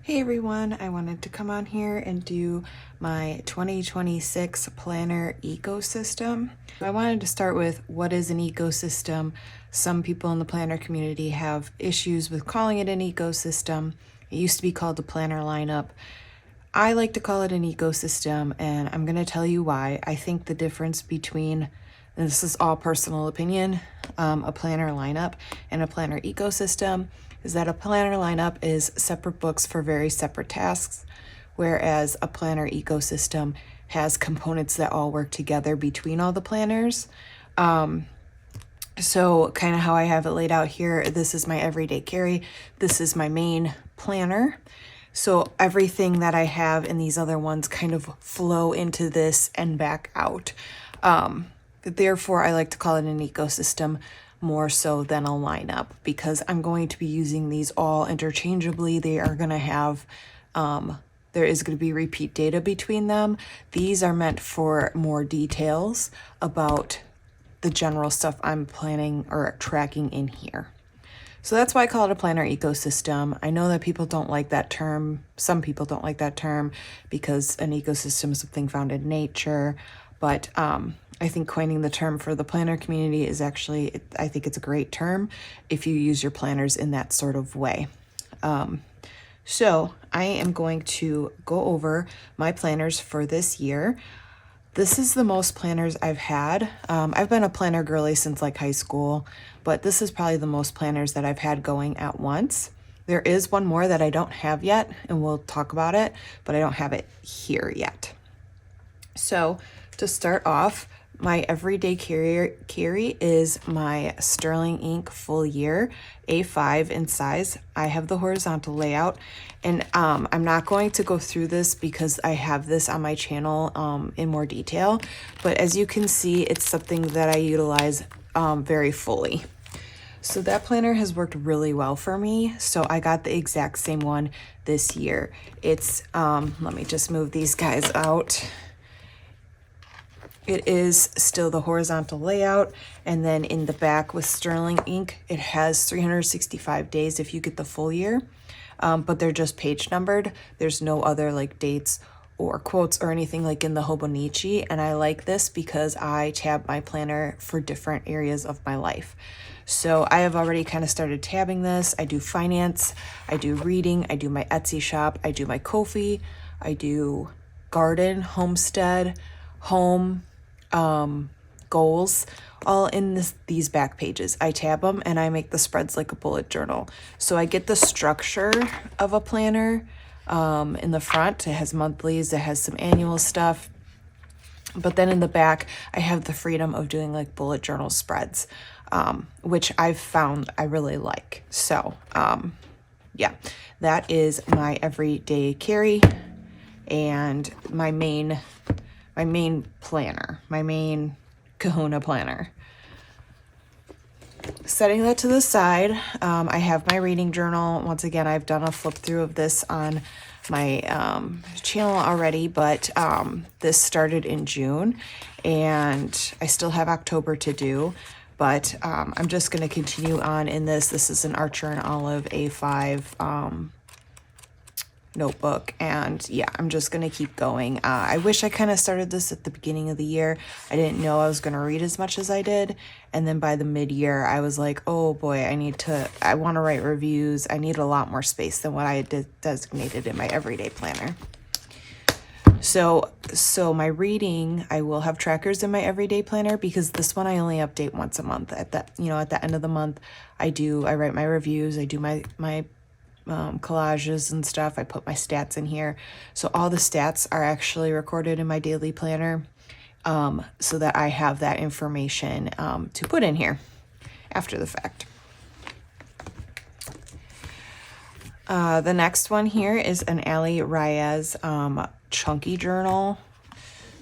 Hey everyone, I wanted to come on here and do my 2026 planner ecosystem. I wanted to start with what is an ecosystem. Some people in the planner community have issues with calling it an ecosystem. It used to be called the planner lineup. I like to call it an ecosystem, and I'm going to tell you why. I think the difference between, and this is all personal opinion, a planner lineup and a planner ecosystem is that a planner lineup is separate books for very separate tasks, whereas a planner ecosystem has components that all work together between all the planners. So kind of how I have it laid out here, this is my everyday carry. This is my main planner. So everything that I have in these other ones kind of flow into this and back out. Therefore, I like to call it an ecosystem more so than a lineup because I'm going to be using these all interchangeably. They are going to have, there is going to be repeat data between them. These are meant for more details about the general stuff I'm planning or tracking in here. So that's why I call it a planner ecosystem. I know that people don't like that term. Some people don't like that term because an ecosystem is something found in nature. But I think coining the term for the planner community is actually, I think it's a great term if you use your planners in that sort of way. So I am going to go over my planners for this year. This is the most planners I've had. I've been a planner girly since like high school, but this is probably the most planners that I've had going at once. There is one more that I don't have yet, and we'll talk about it, but I don't have it here yet. So to start off, my everyday carry is my Sterling Ink full year A5 in size. I have the horizontal layout, and I'm not going to go through this because I have this on my channel in more detail, but as you can see, it's something that I utilize very fully. So that planner has worked really well for me. So I got the exact same one this year. It's, let me just move these guys out. It is still the horizontal layout, and then in the back with Sterling Ink, it has 365 days if you get the full year, but they're just page numbered. There's no other like dates or quotes or anything like in the Hobonichi, and I like this because I tab my planner for different areas of my life. So I have already kind of started tabbing this. I do finance, I do reading, I do my Etsy shop, I do my Ko-fi, I do garden, homestead, home, goals, all in these back pages. I tab them and I make the spreads like a bullet journal. So I get the structure of a planner in the front. It has monthlies, it has some annual stuff. But then in the back, I have the freedom of doing like bullet journal spreads, which I've found I really like. So yeah, that is my everyday carry and my main planner, my main kahuna planner. Setting that to the side, I have my reading journal. Once again, I've done a flip through of this on my channel already, but this started in June and I still have October to do, but I'm just going to continue on in this. This is an Archer and Olive A5 notebook, and yeah, I'm just gonna keep going. I wish I kind of started this at the beginning of the year. I didn't know I was gonna read as much as I did, and then by the mid-year I was like, oh boy, I want to write reviews. I need a lot more space than what I designated in my everyday planner. So my reading, I will have trackers in my everyday planner because this one I only update once a month. At the end of the month, I write my reviews, I do my collages and stuff. I put my stats in here. So all the stats are actually recorded in my daily planner so that I have that information to put in here after the fact. The next one here is an Ali Reyes chunky journal.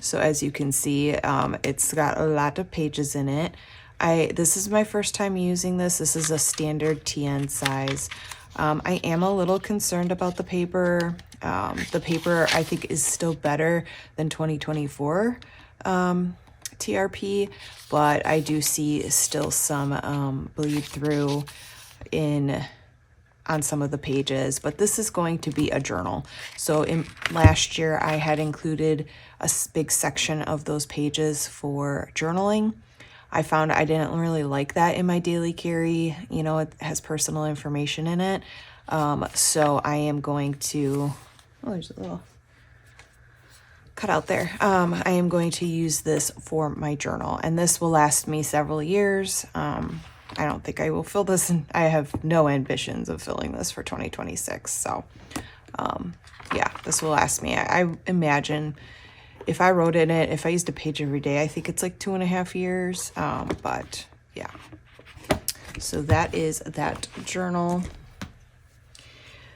So as you can see, it's got a lot of pages in it. This is my first time using this. This is a standard TN size. I am a little concerned about the paper. The paper I think is still better than 2024 TRP, but I do see still some bleed through in on some of the pages, but this is going to be a journal. So in last year I had included a big section of those pages for journaling. I found I didn't really like that in my daily carry. You know, it has personal information in it. So I am going to, oh, there's a little cut out there. I am going to use this for my journal, and this will last me several years. I don't think I will fill this, and I have no ambitions of filling this for 2026. So yeah, this will last me. I imagine if I wrote in it, if I used a page every day, I think it's like 2.5 years. But yeah, so that is that journal.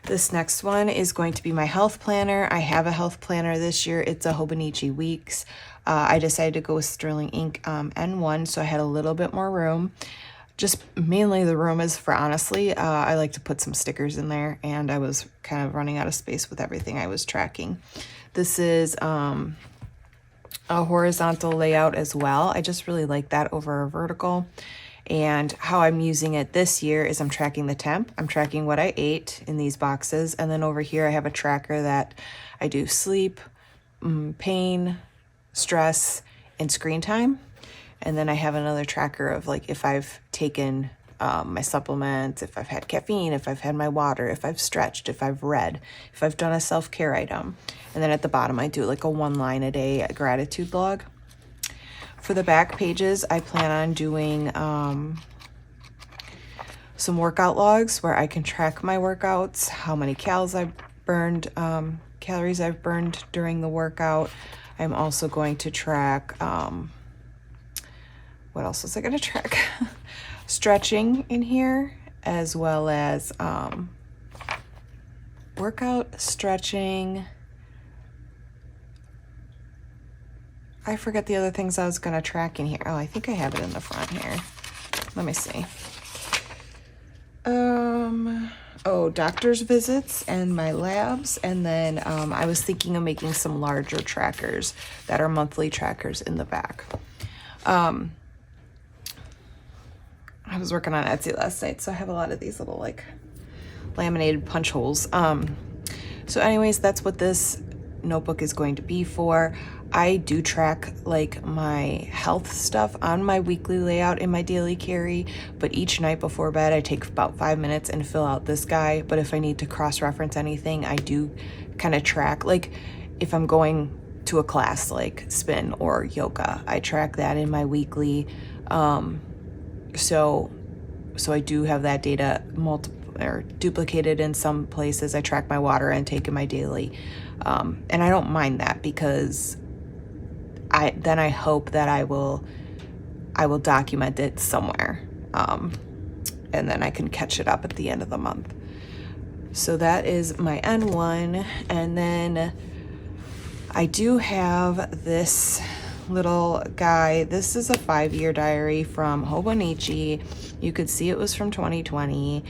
This next one is going to be my health planner. I have a health planner this year. It's a Hobonichi Weeks. I decided to go with Sterling Ink N1, so I had a little bit more room. Just mainly the room is for, honestly, I like to put some stickers in there, and I was kind of running out of space with everything I was tracking. This is a horizontal layout as well. I just really like that over a vertical. And how I'm using it this year is I'm tracking the temp. I'm tracking what I ate in these boxes. And then over here, I have a tracker that I do sleep, pain, stress, and screen time. And then I have another tracker of like if I've taken my supplements, if I've had caffeine, if I've had my water, if I've stretched, if I've read, if I've done a self-care item. And then at the bottom, I do like a 1 line a day gratitude log. For the back pages, I plan on doing some workout logs where I can track my workouts, how many calories I've burned during the workout. I'm also going to track, what else was I going to track? Stretching in here, as well as workout, stretching. I forget the other things I was going to track in here. Oh, I think I have it in the front here. Let me see. Oh, doctor's visits and my labs. And then I was thinking of making some larger trackers that are monthly trackers in the back. I was working on Etsy last night, so I have a lot of these little like laminated punch holes. So anyways, that's what this notebook is going to be for. I do track like my health stuff on my weekly layout in my daily carry, but each night before bed I take about 5 minutes and fill out this guy. But if I need to cross-reference anything, I do kind of track, like if I'm going to a class like spin or yoga, I track that in my weekly. So I do have that data duplicated in some places. I track my water intake in my daily, and I don't mind that because I hope that I will document it somewhere, and then I can catch it up at the end of the month. So that is my N1, and then I do have this little guy. This is a 5-year diary from Hobonichi. You could see it was from 2020.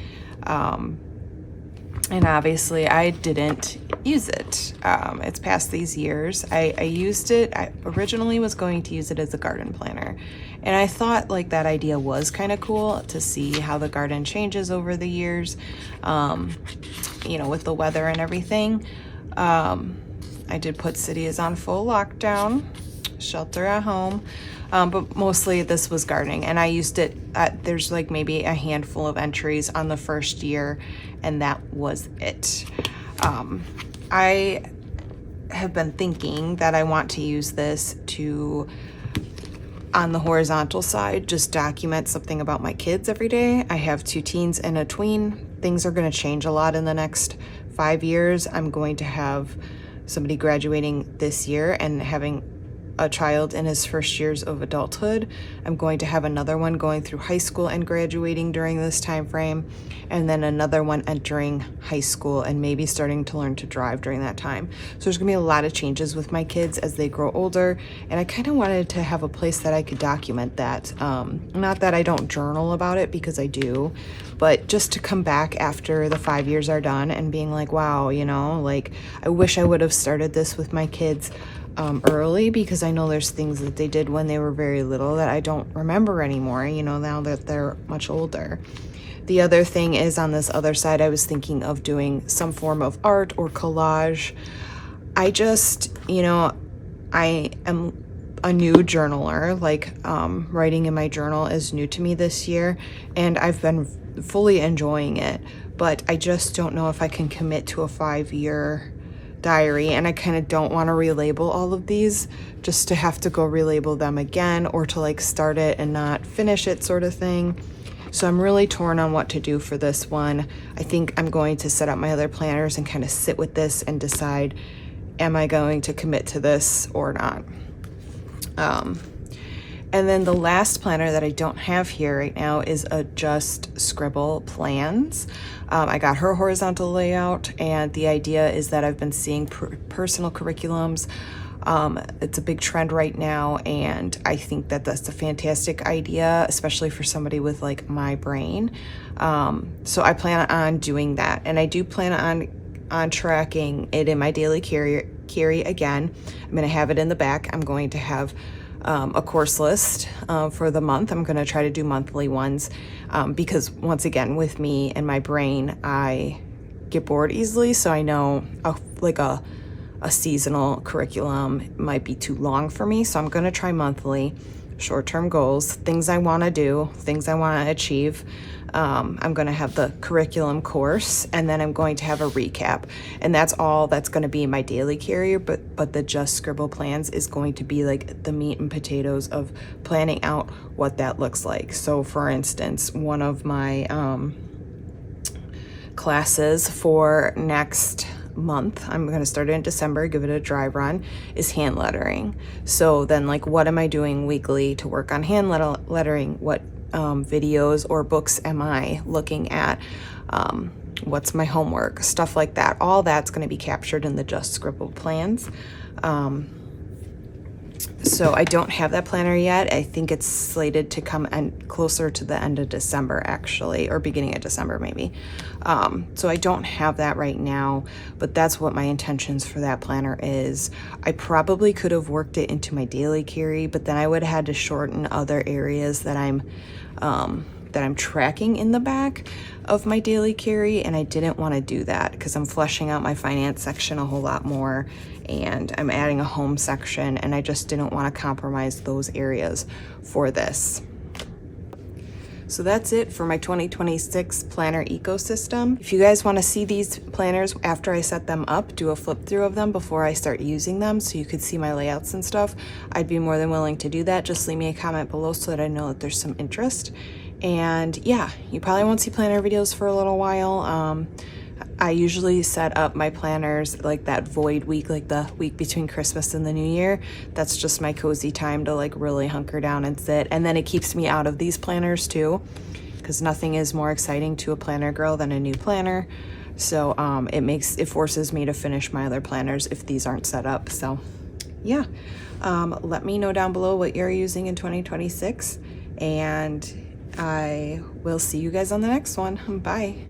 And obviously I didn't use it. It's past these years. I used it. I originally was going to use it as a garden planner. And I thought like that idea was kind of cool to see how the garden changes over the years, you know, with the weather and everything. I did put city is on full lockdown, shelter at home. But mostly this was gardening, and I used it. There's like maybe a handful of entries on the first year, and that was it. I have been thinking that I want to use this to, on the horizontal side, just document something about my kids every day. I have 2 teens and a tween. Things are going to change a lot in the next 5 years. I'm going to have somebody graduating this year and having a child in his first years of adulthood. I'm going to have another one going through high school and graduating during this time frame, and then another one entering high school and maybe starting to learn to drive during that time. So there's gonna be a lot of changes with my kids as they grow older, and I kind of wanted to have a place that I could document that. Not that I don't journal about it, because I do, but just to come back after the 5 years are done and being like, wow, you know, like I wish I would have started this with my kids early, because I know there's things that they did when they were very little that I don't remember anymore, you know, now that they're much older. The other thing is on this other side, I was thinking of doing some form of art or collage. I just, you know, I am a new journaler, like writing in my journal is new to me this year, and I've been fully enjoying it, but I just don't know if I can commit to a 5-year diary, and I kind of don't want to relabel all of these just to have to go relabel them again, or to like start it and not finish it sort of thing. So I'm really torn on what to do for this one. I think I'm going to set up my other planners and kind of sit with this and decide, am I going to commit to this or not? And then the last planner that I don't have here right now is a Just Scribble Plans. I got her horizontal layout, and the idea is that I've been seeing personal curriculums. It's a big trend right now, and I think that that's a fantastic idea, especially for somebody with like my brain. So I plan on doing that, and I do plan on tracking it in my daily carry again. I'm going to have it in the back. I'm going to have a course list for the month. I'm going to try to do monthly ones because once again, with me and my brain, I get bored easily. So I know a seasonal curriculum might be too long for me. So I'm going to try monthly, short-term goals, things I want to do, things I want to achieve. I'm going to have the curriculum course, and then I'm going to have a recap, and that's all that's going to be my daily carrier. But the Just Scribble Plans is going to be like the meat and potatoes of planning out what that looks like. So for instance, one of my classes for next month, I'm going to start it in December, give it a dry run, is hand lettering. So then, like, what am I doing weekly to work on hand lettering? What videos or books am I looking at? What's my homework? Stuff like that. All that's going to be captured in the Just Scribble Plans. So I don't have that planner yet. I think it's slated to come closer to the end of December, actually, or beginning of December, maybe. So I don't have that right now, but that's what my intentions for that planner is. I probably could have worked it into my daily carry, but then I would have had to shorten other areas that I'm tracking in the back of my daily carry, and I didn't want to do that because I'm fleshing out my finance section a whole lot more, and I'm adding a home section, and I just didn't want to compromise those areas for this. So that's it for my 2026 planner ecosystem. If you guys want to see these planners after I set them up, do a flip through of them before I start using them so you could see my layouts and stuff, I'd be more than willing to do that. Just leave me a comment below so that I know that there's some interest. And yeah, you probably won't see planner videos for a little while. I usually set up my planners like that void week, like the week between Christmas and the New Year. That's just my cozy time to like really hunker down and sit. And then it keeps me out of these planners too, because nothing is more exciting to a planner girl than a new planner. So it forces me to finish my other planners if these aren't set up. So yeah, let me know down below what you're using in 2026, and I will see you guys on the next one. Bye.